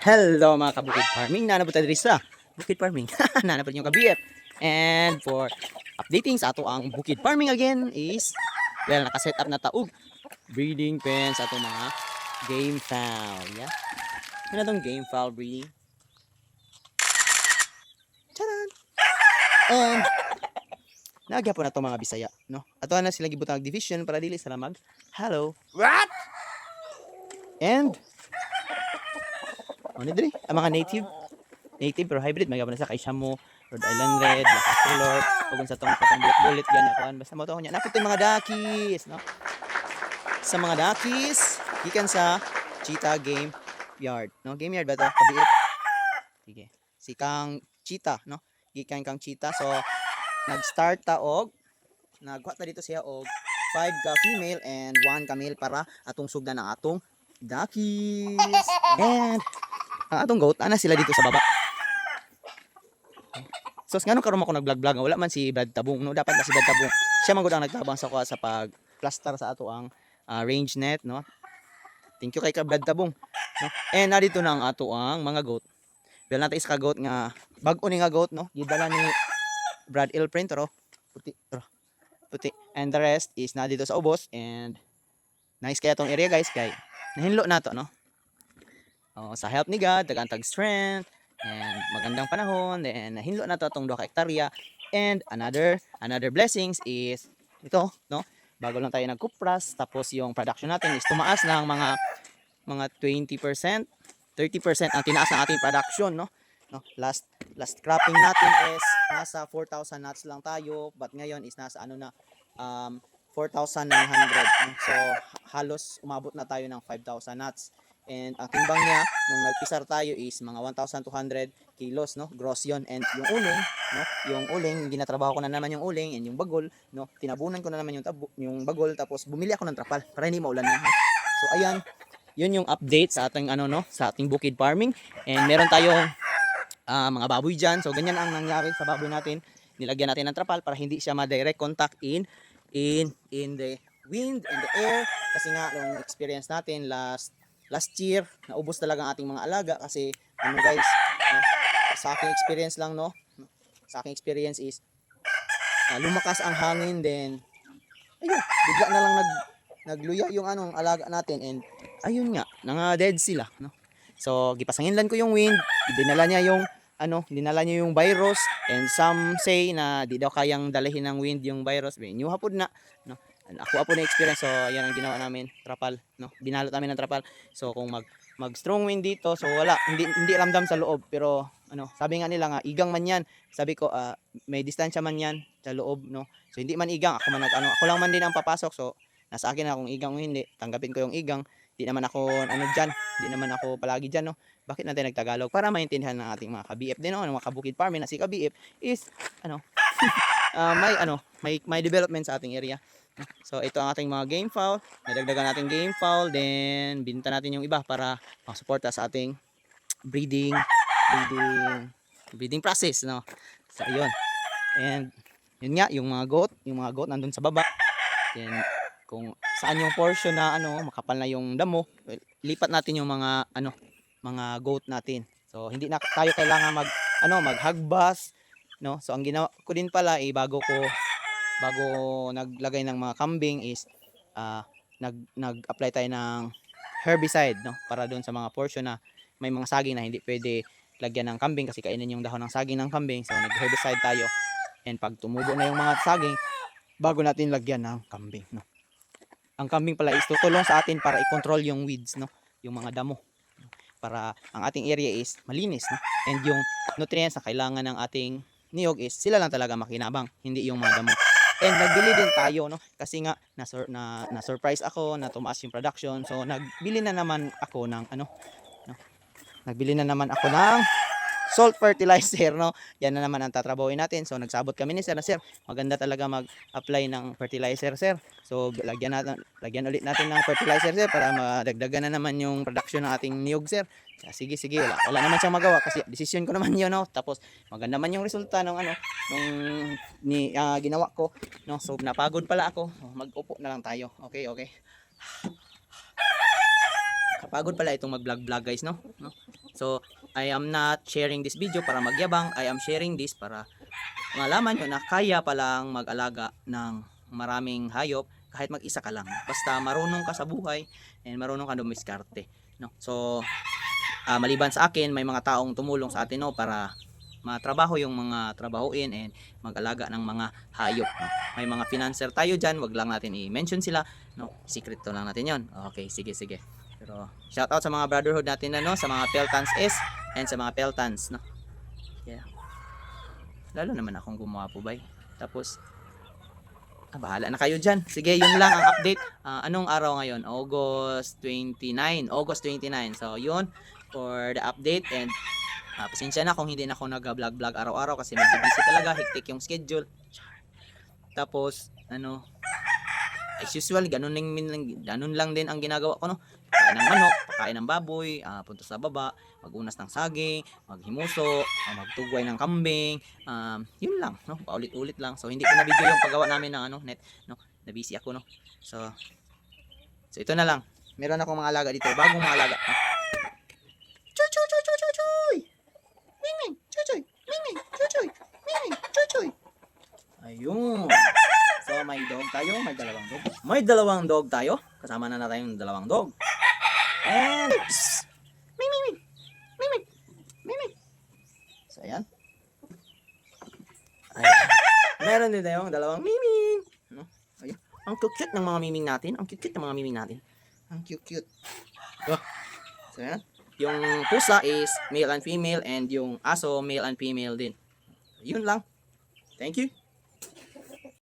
Hello mga kabukid farming, nanapod tayo sa bukid farming. Nanapod yung ka-BF. And for updating sa ato ang bukid farming again is, well, nakaset up na taog breeding pen sa ato mga game fowl. Yeah? Ano itong game fowl breeding? Charan! And nagya po na itong mga Bisaya. No? Ato na sila gibutang division para dili sila mag hello. What? And ano diri? Ang mga native pero hybrid may na sa kay Shamo, Rhode Island Red, Black Color, ug sa tong patang bullet gani ako basta mo to nya. Napit mga dakis, no? Sa mga dakis, gikan sa Cheetah Game Yard, no? Game Yard ba to? Kabiit. Sige. Si Kang Cheetah, no? Gikan kang Cheetah. So nag-start ta og nagwa ta dito siya og 5 ka female and 1 ka male para atong sugdan ang atong dakis. And ang atong goat, ana sila dito sa baba. So, ngano karon ako nag-vlog-vlog, wala man si Brad Tabung, no? Dapat na si Brad Tabung. Siya man gud ang nagtabang sa sa pag-plaster sa ato ang range net, no? Thank you kay Brad Tabung, no? And narito na ang ato ang mga goat. Well, natin isa ka goat nga bag-o ni nga goat, no? Gidala ni Brad Ilprint, pero puti. And the rest is na dito sa ubos and nice kaya tong area, guys, kay nahinlo na to, no? Sa help ni God, tag strength, and magandang panahon, then nahinlo na to itong 2 hektarya. And another blessings is ito, no? Bago lang tayo nagkupras, tapos yung production natin is tumaas ng mga 20%, 30% ang tinaas ng ating production, no? Last cropping natin is nasa 4,000 nuts lang tayo, but ngayon is nasa 4,900. So halos umabot na tayo ng 5,000 nuts. And ang timbang niya nung nagpisar tayo is mga 1,200 kilos, no? Gross yon. And yung uling, no? Yung uling, ginatrabaho ko na naman yung uling and yung bagol, no? Tinabunan ko na naman yung bagol, tapos bumili ako ng trapal para hindi maulan na. So ayan, yun yung update sa ating sa ating bukid farming. And meron tayong mga baboy diyan. So ganyan ang nangyari sa baboy natin. Nilagyan natin ng trapal para hindi siya ma-direct contact in the wind and the air, kasi nga yung experience natin last year, naubos talaga ang ating mga alaga kasi guys, sa aking experience lang, no? Sa aking experience is lumakas ang hangin, then ayun, bigla na lang nagluya yung alaga natin, and ayun nga, dead sila, no? So gipasanginlan ko yung wind, dinala niya yung virus, and some say na di daw kayang dalahin ng wind yung virus. New hapod na, no? Ako na experience, so yan ang ginawa namin, trapal, no? Binalot namin ng trapal. So kung mag strong wind dito, so wala, hindi ramdam sa loob, pero sabi nga nila nga igang man yan. Sabi ko may distansya man yan sa loob, no? So hindi man igang, ako lang man din ang papasok, so nasa akin na kung igang o hindi. Tanggapin ko yung igang. Di naman ako di naman ako palagi diyan, no? Bakit natin nagtagalog? Para maintindihan ng ating mga ka-BF din, no? Mga kabukid farming na si ka-BF is may development sa ating area. So ito ang ating mga game fowl. Nadagdagan natin game fowl, then binenta natin yung iba para masuporta sa ating breeding process, no? So yun. And yun nga, yung mga goat nandun sa baba. Then kung saan yung portion na makapal na yung damo, lipat natin yung mga goat natin. So hindi na tayo kailangan maghagbas, no? So ang ginawa ko din pala bago naglagay ng mga kambing is nag-apply tayo ng herbicide, no? Para doon sa mga portion na may mga saging na hindi pwede lagyan ng kambing kasi kainin yung dahon ng saging ng kambing. So nag-herbicide tayo, and pag tumubo na yung mga saging, bago natin lagyan ng kambing, no? Ang kambing pala is tutulong sa atin para i-control yung weeds, no? Yung mga damo, para ang ating area is malinis, no? And yung nutrients na kailangan ng ating niyog is sila lang talaga makinabang, hindi yung mga damo. And nagbili din tayo, no? Kasi nga na surprise ako na tumaas yung production. So nagbili na naman ako ng salt fertilizer, no? Yan na naman ang tatrabawin natin. So nagsabot kami ni sir na, sir, maganda talaga mag-apply ng fertilizer, sir. So lagyan ulit natin ng fertilizer, sir, para madagdagan na naman yung production ng ating niyog, sir. Sige, wala naman siyang magawa kasi decision ko naman yun, no? Tapos maganda man yung resulta nung ginawa ko, no? So napagod pala ako. Mag-upo na lang tayo. Okay. Kapagod pala itong mag-vlog, guys, no? So, I am not sharing this video para magyabang. I am sharing this para malaman nyo na kaya palang mag-alaga ng maraming hayop kahit mag-isa ka lang. Basta marunong ka sa buhay and marunong ka dumiskarte. No? So, maliban sa akin, may mga taong tumulong sa atin, no, para matrabaho yung mga trabahuin and mag-alaga ng mga hayop, no? May mga financer tayo dyan, wag lang natin i-mention sila, no? Secret to lang natin yon. Okay, sige. Pero shout out sa mga brotherhood natin na, no, sa mga Peltans S and sa mga Peltans, no. Yeah. Lalo naman akong gumawa po, bay. Tapos bahala na kayo dyan. Sige, yun lang ang update. Anong araw ngayon? August 29. So, yun for the update. And pasensya na kung hindi na ako nag-vlog araw-araw kasi medyo busy talaga. Hectic yung schedule. Tapos, as usual, ganun lang din ang ginagawa ko, no? Pakain ng manok, pakain ng baboy, punta sa baba, magunas ng saging, maghimuso, magtugway ng kambing, yun lang, no? Paulit-ulit lang. So, hindi ko na video yung paggawa namin ng net, no? Na-busy ako, no? So, ito na lang. Meron akong mga alaga dito, bagong mga alaga. Chuchoy! Ming! Chuchoy! Ming! Chuchoy! Ming! Chuchoy! Ayun. So, may dog tayo, may dalawang dog. May dalawang dog tayo. Kasama na natin yung dalawang dog. And, Ming! So, ayan. Meron din tayong dalawang miming. No? Ayun. Ang cute ng mga miming natin. Ang cute. So, ayan. Yung pusa is male and female and yung aso male and female din. Yun lang. Thank you.